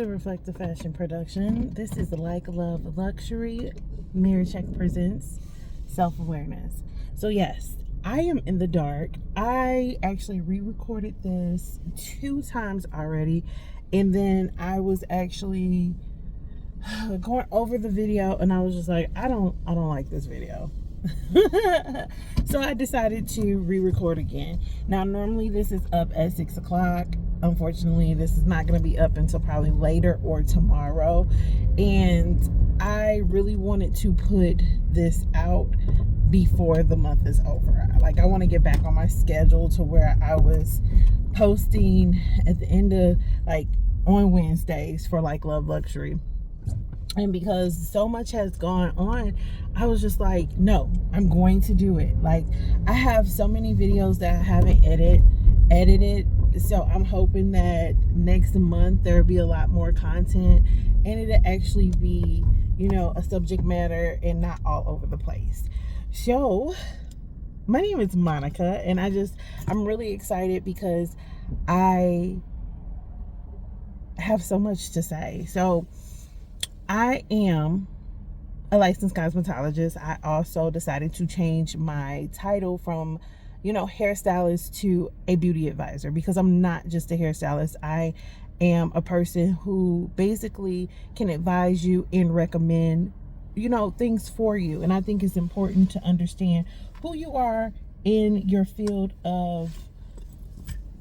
to Reflective Fashion Production. This is the Like Love Luxury Mirror Check presents self-awareness. So yes, I am in the dark. I actually re-recorded this 2 times already, and then I was actually going over the video and I was just like, I don't like this video. So I decided to re-record again. Now normally this is up at 6 o'clock. Unfortunately, this is not going to be up until probably later or tomorrow, and I really wanted to put this out before the month is over. Like, I want to get back on my schedule to where I was posting at the end of, like, on Wednesdays for Like Love Luxury. And because so much has gone on, I was just like, no, I'm going to do it. Like, I have so many videos that I haven't edited. So I'm hoping that next month there'll be a lot more content, and it'll actually be, you know, a subject matter and not all over the place. So my name is Monica, and I'm really excited because I have so much to say. So I am a licensed cosmetologist. I also decided to change my title from, you know, hairstylist to a beauty advisor, because I'm not just a hairstylist. I am a person who basically can advise you and recommend, you know, things for you. And I think it's important to understand who you are in your field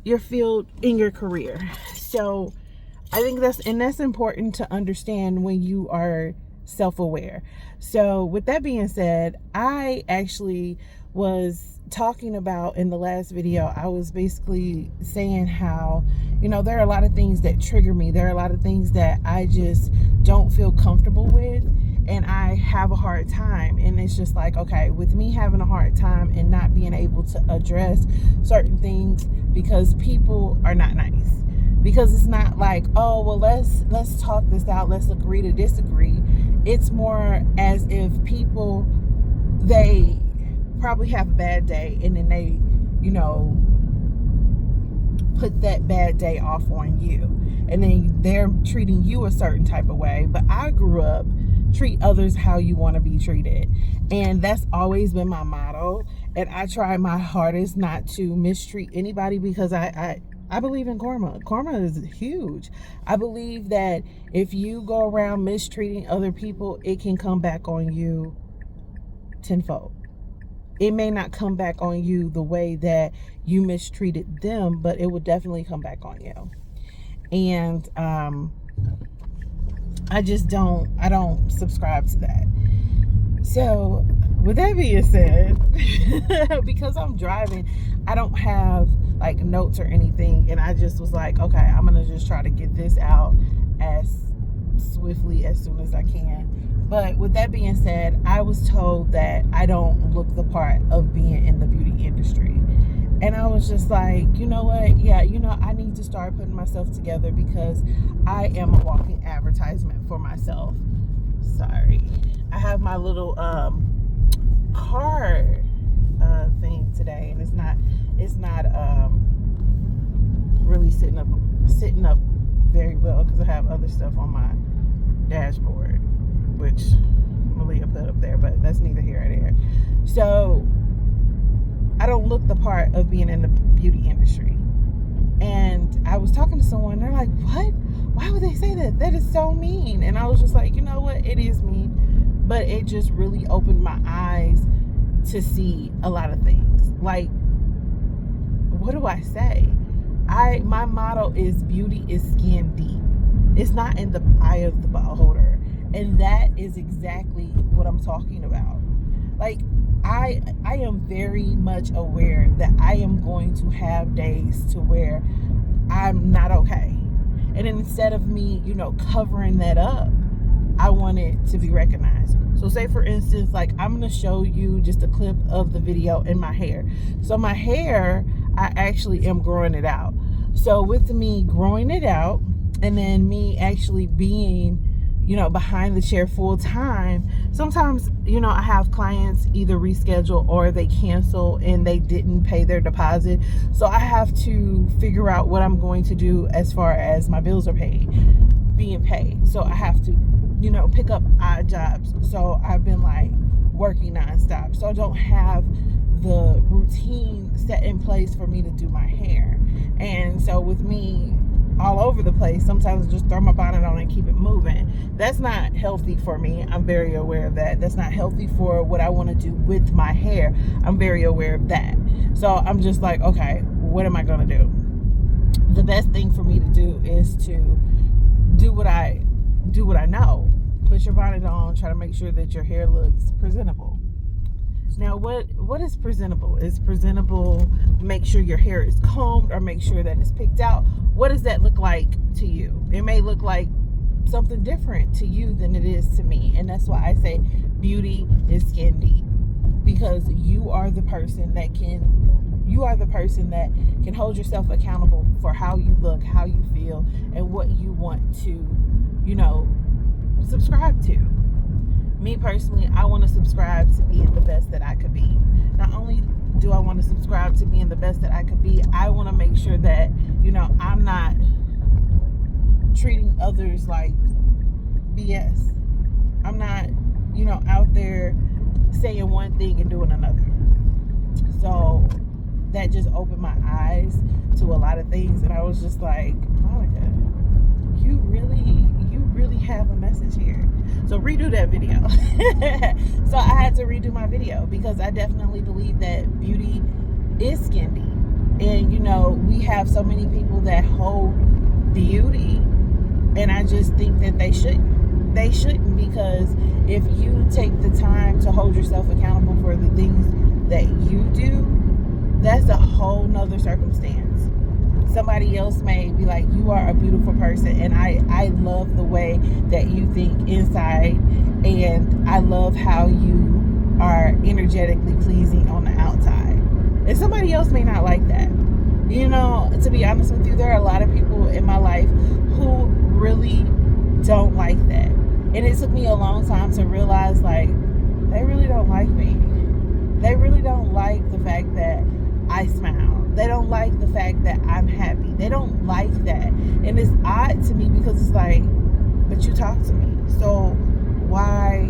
in your career. So I think that's important to understand when you are self-aware. So with that being said, I actually was talking about, in the last video, I was basically saying how, you know, there are a lot of things that trigger me. There are a lot of things that I just don't feel comfortable with, and I have a hard time. And it's just like, okay, with me having a hard time and not being able to address certain things because people are not nice. Because it's not like, oh, well, let's talk this out, let's agree to disagree. It's more as if people, they probably have a bad day, and then they, you know, put that bad day off on you, and then they're treating you a certain type of way. But I grew up, treat others how you want to be treated, and that's always been my motto. And I try my hardest not to mistreat anybody, because I believe in karma. Karma is huge. I believe that if you go around mistreating other people, it can come back on you tenfold. It may not come back on you the way that you mistreated them, but it will definitely come back on you. And I don't subscribe to that. So with that being said, because I'm driving, I don't have like notes or anything, and I just was like, okay, I'm gonna just try to get this out as swiftly as soon as I can. But with that being said, I was told that I don't look the part of being in the beauty industry. And I was just like, you know what? Yeah, you know, I need to start putting myself together, because I am a walking advertisement for myself. Sorry. I have my little card thing today, and it's not really sitting up very well, because I have other stuff on my dashboard, which Malia put up there, but that's neither here nor there. So I don't look the part of being in the beauty industry. And I was talking to someone, they're like, what? Why would they say that? That is so mean. And I was just like, you know what? It is mean, but it just really opened my eyes to see a lot of things. Like, what do I say? My motto is beauty is skin deep. It's not in the eye of the beholder. And that is exactly what I'm talking about. Like, I am very much aware that I am going to have days to where I'm not okay. And instead of me, you know, covering that up, I want it to be recognized. So say, for instance, like, I'm going to show you just a clip of the video in my hair. So my hair, I actually am growing it out. So with me growing it out, and then me actually being, you know, behind the chair full time, sometimes, you know, I have clients either reschedule or they cancel and they didn't pay their deposit. So I have to figure out what I'm going to do as far as my bills are paid. being paid. So I have to, pick up odd jobs. So I've been like working nonstop. So I don't have the routine set in place for me to do my hair. And so with me all over the place, sometimes I just throw my bonnet on and keep it moving. That's not healthy for me. I'm very aware of that. That's not healthy for what I want to do with my hair. I'm very aware of that. So I'm just like, okay, what am I going to do? The best thing for me to do is to do what I know. Put your bonnet on, try to make sure that your hair looks presentable. Now, what is presentable? Is presentable make sure your hair is combed or make sure that it's picked out? What does that look like to you? It may look like something different to you than it is to me. And that's why I say beauty is skin deep, because you are the person that can hold yourself accountable for how you look, how you feel, and what you want to, subscribe to. Me personally, I want to subscribe to being the best that I could be. Not only do I want to subscribe to being the best that I could be, I want to make sure that, I'm not treating others like BS. I'm not, out there saying one thing and doing another. So that just opened my eyes to a lot of things. And I was just like, Monica, you really have a message here. So redo that video. So I had to redo my video because I definitely believe that beauty is skin deep. And we have so many people that hold beauty, and I just think that they shouldn't. They shouldn't, because if you take the time to hold yourself accountable for the things that you do, that's a whole nother circumstance. Somebody else may be like, you are a beautiful person, and I love the way that you think inside, and I love how you are energetically pleasing on the outside. And somebody else may not like that. To be honest with you, there are a lot of people in my life who really don't like that. And it took me a long time to realize, like, they really don't like me. They really don't like the fact that I smile. They don't like the fact that I'm happy. They don't like that. And it's odd to me because it's like, but you talk to me. So why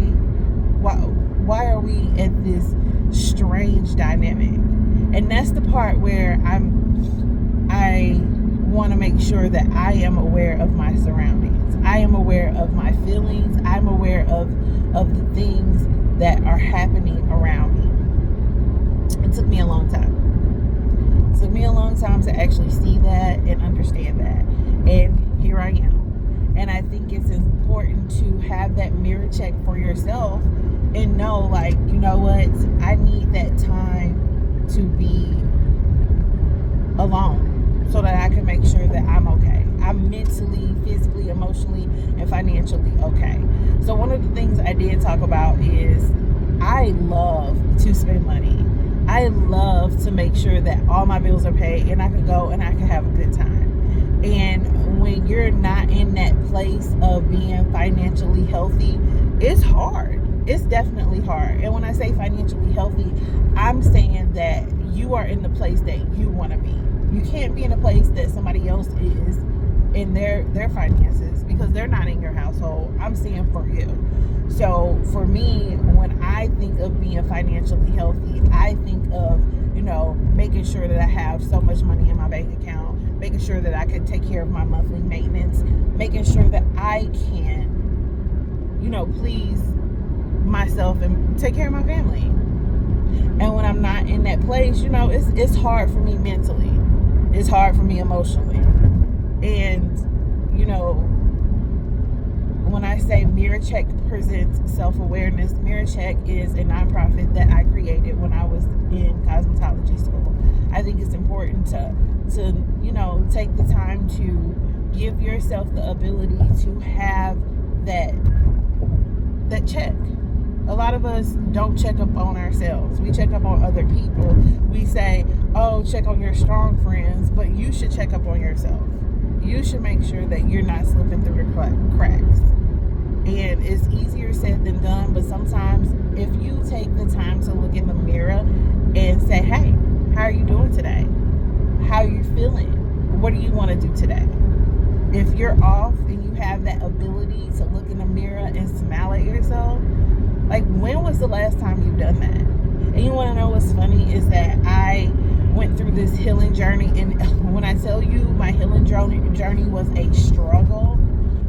are we at this strange dynamic? And that's the part where I want to make sure that I am aware of my surroundings. I am aware of my feelings. I'm aware of the things that are happening around me. It took me a long time. It took me a long time to actually see that and understand that. And here I am. And I think it's important to have that mirror check for yourself and know, like, you know what? I need that time to be alone so that I can make sure that I'm okay. I'm mentally, physically, emotionally, and financially okay. So one of the things I did talk about is I love to spend money. I love to make sure that all my bills are paid and I can go and I can have a good time. And when you're not in that place of being financially healthy, it's hard. It's definitely hard. And when I say financially healthy, I'm saying that you are in the place that you want to be. You can't be in a place that somebody else is in their finances because they're not in your household. I'm saying for you. So for me, when I think of being financially healthy, I think of, making sure that I have so much money in my bank account, making sure that I can take care of my monthly maintenance, making sure that I can, please myself and take care of my family. And when I'm not in that place, it's hard for me mentally. It's hard for me emotionally. And, when I say Mirror Check presents self-awareness, Mirror Check is a nonprofit that I created when I was in cosmetology school. I think it's important to take the time to give yourself the ability to have that check. A lot of us don't check up on ourselves. We check up on other people. We say, oh, check on your strong friends, but you should check up on yourself. You should make sure that you're not slipping through the cracks. And it's easier said than done, but sometimes if you take the time to look in the mirror and say, hey, how are you doing today? How are you feeling? What do you want to do today? if you're off and you have that ability to look in the mirror and smile at yourself, like, when was the last time you've done that? And you want to know what's funny is that I went through this healing journey, and when I tell you my healing journey was a struggle,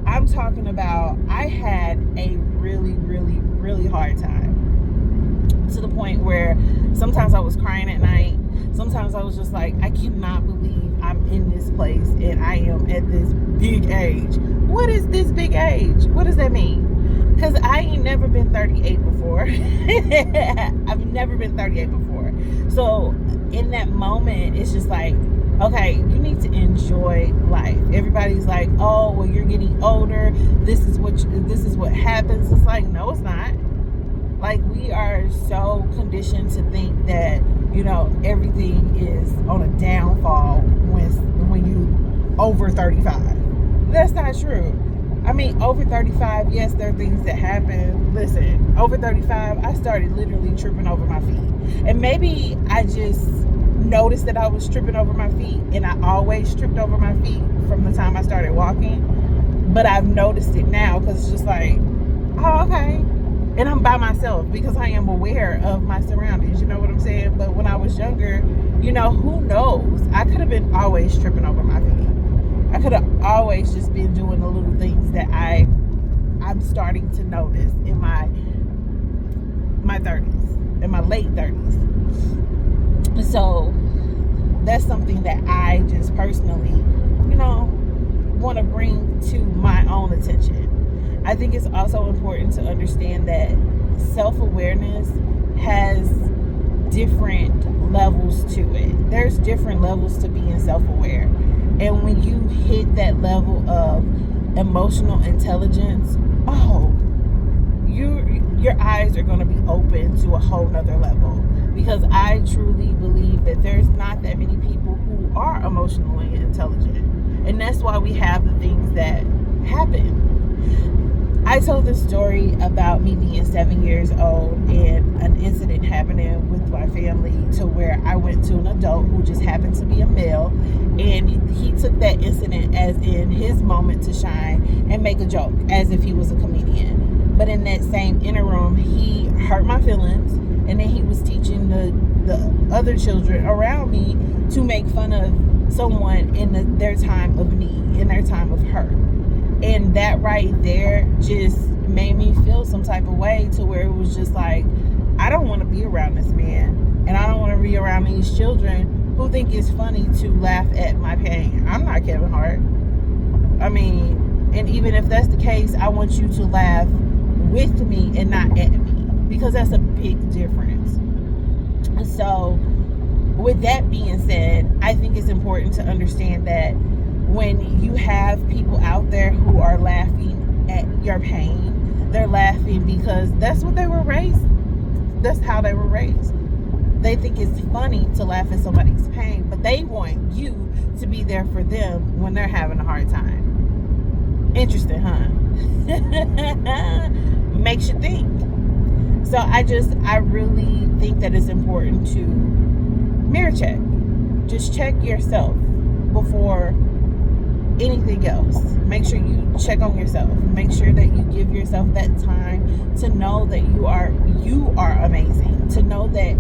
I'm talking about I had a really, really, really hard time, to the point where sometimes I was crying at night. Sometimes I was just like, I cannot believe I'm in this place and I am at this big age. What is this big age? What does that mean? Because I ain't never been 38 before. I've never been 38 before. So in that moment, it's just like, okay, you need to enjoy life. Everybody's like, oh, well, you're getting older. This is what happens. It's like, no, it's not. Like, we are so conditioned to think that, you know, everything is on a downfall when you over 35. That's not true. I mean, over 35, yes, there are things that happen. Listen, over 35, I started literally tripping over my feet. And maybe I just noticed that I was tripping over my feet, and I always tripped over my feet from the time I started walking. But I've noticed it now because it's just like, oh, okay. And I'm by myself because I am aware of my surroundings. You know what I'm saying? But when I was younger, you know, who knows? I could have been always tripping over my feet. I could have always just been doing the little things that I'm starting to notice in my 30s, in my late 30s. So that's something that I just personally, you know, want to bring to my own attention. I think it's also important to understand that self-awareness has different levels to it. There's different levels to being self-aware. And when you hit that level of emotional intelligence, oh, your eyes are going to be open to a whole nother level. Because I truly believe that there's not that many people who are emotionally intelligent. And that's why we have the things that happen. I told this story about me being 7 years old and an incident happening with my family, to where I went to an adult who just happened to be a male, and he took that incident as in his moment to shine and make a joke as if he was a comedian. But in that same interim, he hurt my feelings, and then he was teaching the other children around me to make fun of someone in their time of need, in their time of hurt. And that right there just made me feel some type of way, to where it was just like, I don't want to be around this man, and I don't want to be around these children who think it's funny to laugh at my pain. I'm not Kevin Hart. I mean, and even if that's the case, I want you to laugh with me and not at me, because that's a big difference. And so with that being said, I think it's important to understand that when you have people out there who are laughing at your pain, they're laughing because that's what they were raised. That's how they were raised. They think it's funny to laugh at somebody's pain, but they want you to be there for them when they're having a hard time. Interesting, huh? Makes you think. So I really think that it's important to mirror check. Just check yourself before anything else. Make sure you check on yourself. Make sure that you give yourself that time to know that you are amazing, to know that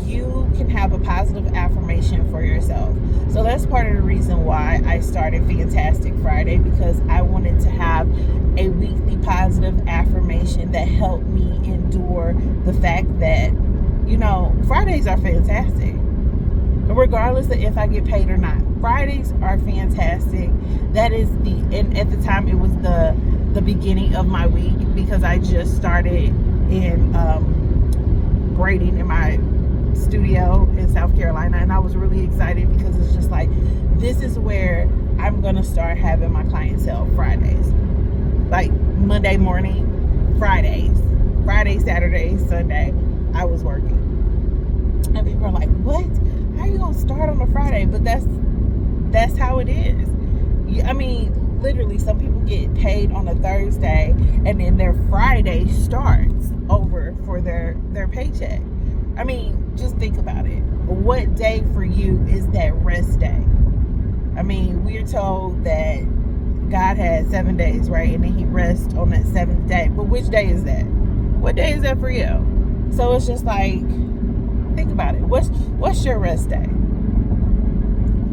you can have a positive affirmation for yourself. So that's part of the reason why I started Fantastic Friday, because I wanted to have a weekly positive affirmation that helped me endure the fact that, you know, Fridays are fantastic. Regardless of if I get paid or not, Fridays are fantastic. That is and at the time it was the beginning of my week, because I just started in braiding in my studio in South Carolina, and I was really excited because it's just like, this is where I'm gonna start having my clientele Fridays. Like Monday morning, Friday, Saturday, Sunday, I was working. And people are like, what? How are you gonna start on a Friday? But that's how it is. I mean, literally, some people get paid on a Thursday, and then their Friday starts over for their paycheck. I mean, just think about it. What day for you is that rest day? I mean, we're told that God had 7 days, right? And then he rests on that 7th day. But which day is that? What day is that for you? So it's just like, think about it. What's your rest day?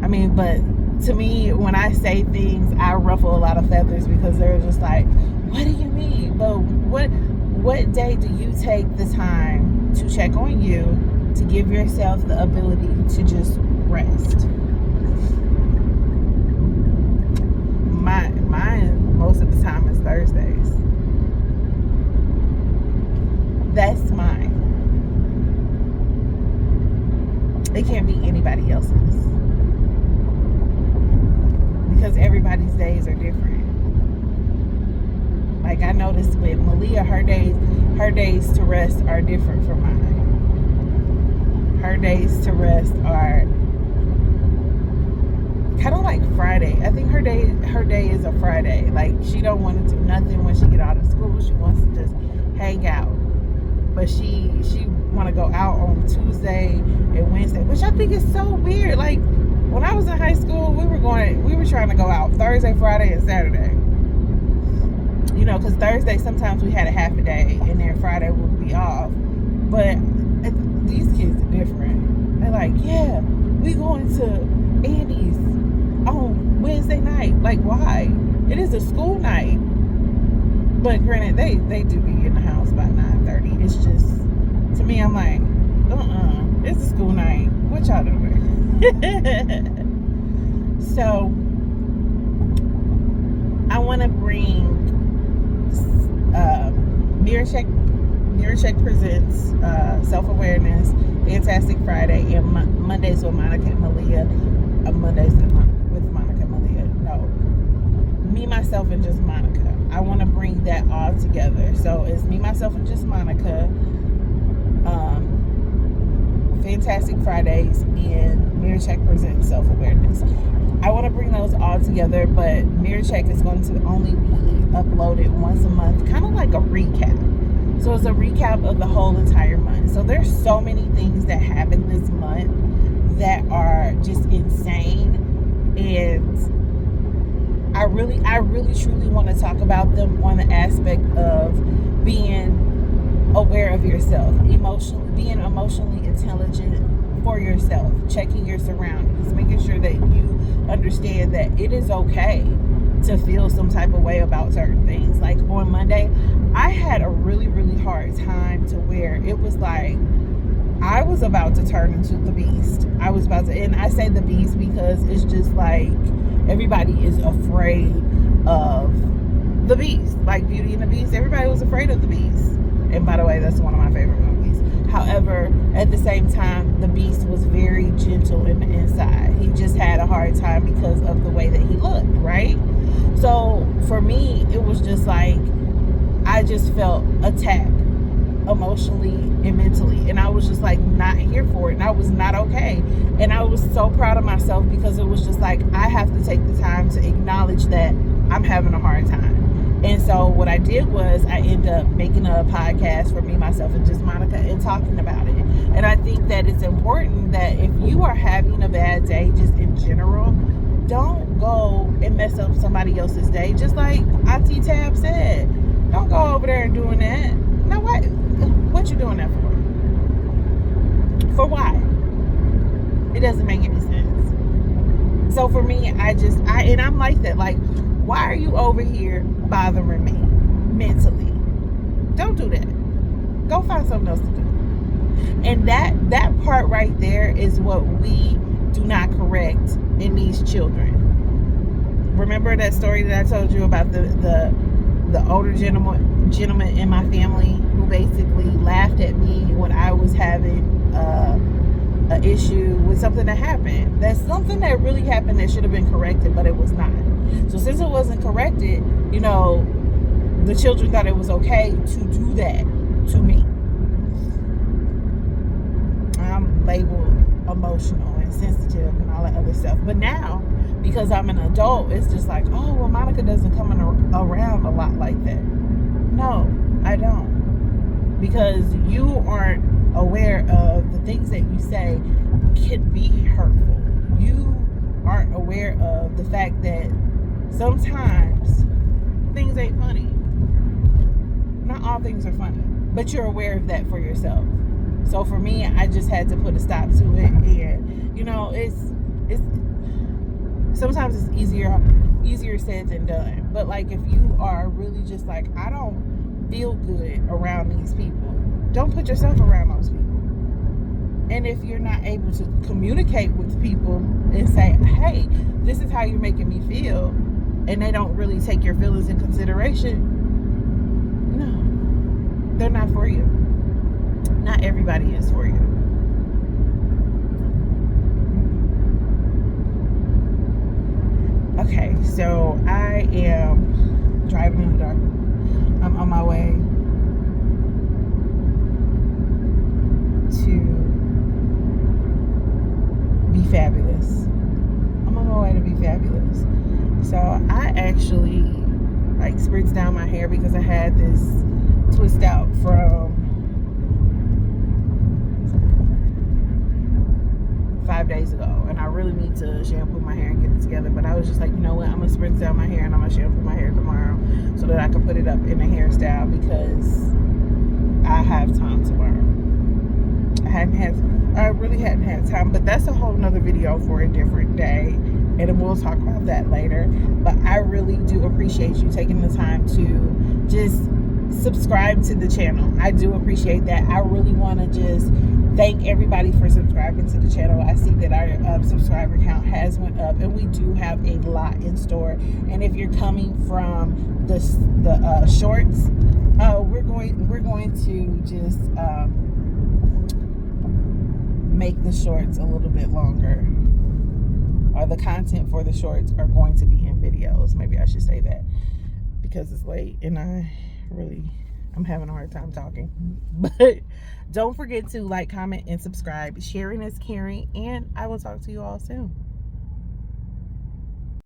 I mean, but to me, when I say things, I ruffle a lot of feathers because they're just like, what do you mean? But what day do you take the time to check on you, to give yourself the ability to just rest? Mine most of the time is Thursdays. That's mine. It can't be anybody else's, because everybody's days are different. Like I noticed with Malia, her days to rest are different from mine. Her days to rest are kind of like Friday. I think her day is a Friday. Like she don't want to do nothing when she get out of school. She wants to just hang out. But she want to go out on Tuesday and Wednesday, which I think is so weird. Like when I was in high school, we were trying to go out Thursday, Friday, and Saturday. You know, because Thursday sometimes we had a half a day, and then Friday would be off. But these kids are different. They're like, yeah, we going to Andy's on Wednesday night. Like, why? It is a school night. But granted, they do be in the house by 9:30. It's just, to me, I'm like, it's a school night. What y'all doing? So, I want to bring Mirror Check presents Self-Awareness, Fantastic Friday, and Mondays with Monica and Malia. Mondays with Monica and Malia. No. Me, Myself, and Just Monica. I want to bring that all together. So it's Me, Myself, and Just Monica, Fantastic Fridays, and Mirror Check presents Self-Awareness. I want to bring those all together, but Mirror Check is going to only be uploaded once a month, kind of like a recap. So it's a recap of the whole entire month. So there's so many things that happen this month that are just insane, and I really truly want to talk about them on the aspect of being aware of yourself, being emotionally intelligent for yourself, checking your surroundings, making sure that you understand that it is okay to feel some type of way about certain things. Like on Monday, I had a really hard time to where it was like I was about to turn into the beast. And I say the beast because it's just like everybody is afraid of the beast. Like Beauty and the Beast, everybody was afraid of the beast. And by the way, that's one of my favorite movies. However, at the same time, the beast was very gentle in the inside. He just had a hard time because of the way that he looked, right? So for me, it was just like I just felt attacked emotionally and mentally, and I was just like not here for it, and I was not okay. And I was so proud of myself because it was just like I have to take the time to acknowledge that I'm having a hard time. And so what I did was I ended up making a podcast for Me, Myself, and Just Monica and talking about it. And I think that it's important that if you are having a bad day just in general, don't go and mess up somebody else's day. Just like Auntie Tab said, don't go over there and doing that. Now what you doing that for? For why? It doesn't make any sense. So for me, and I'm like that. Like, why are you over here bothering me mentally? Don't do that. Go find something else to do. And that part right there is what we do not correct in these children. Remember that story that I told you about the older gentleman in my family who basically laughed at me when I was having an issue with something that happened. That's something that really happened that should have been corrected, but it was not. So since it wasn't corrected, the children thought it was okay to do that to me. I'm labeled emotional and sensitive and all that other stuff. But now, because I'm an adult, it's just like, oh, well, Monica doesn't come around a lot like that. No, I don't. Because you aren't aware of the things that you say can be hurtful. You aren't aware of the fact that sometimes things ain't funny. Not all things are funny, but you're aware of that for yourself. So for me, I just had to put a stop to it, and you know, it's sometimes it's easier said than done. But like, if you are really just like, I don't feel good around these people, don't put yourself around those people. And if you're not able to communicate with people and say, hey, this is how you're making me feel, and they don't really take your feelings in consideration, no, they're not for you. Not everybody is for you. Okay, so I am driving in the dark. I'm on my way to be fabulous. I'm on my way to be fabulous. So I actually like spritz down my hair because I had this twist out from 5 days ago, and I really need to shampoo my hair and get it together. But I was just like, you know what, I'm gonna spritz down my hair and I'm gonna shampoo my hair tomorrow so that I can put it up in a hairstyle, because I have time tomorrow. I really hadn't had time, but that's a whole nother video for a different day, and we'll talk about that later. But I really do appreciate you taking the time to just subscribe to the channel. I do appreciate that. I really want to just thank everybody for subscribing to the channel. I see that our subscriber count has went up, and we do have a lot in store. And if you're coming from the shorts, we're going to just make the shorts a little bit longer, or the content for the shorts are going to be in videos. Maybe I should say that, because it's late and I'm having a hard time talking. But don't forget to like, comment, and subscribe. Sharing is caring, and I will talk to you all soon.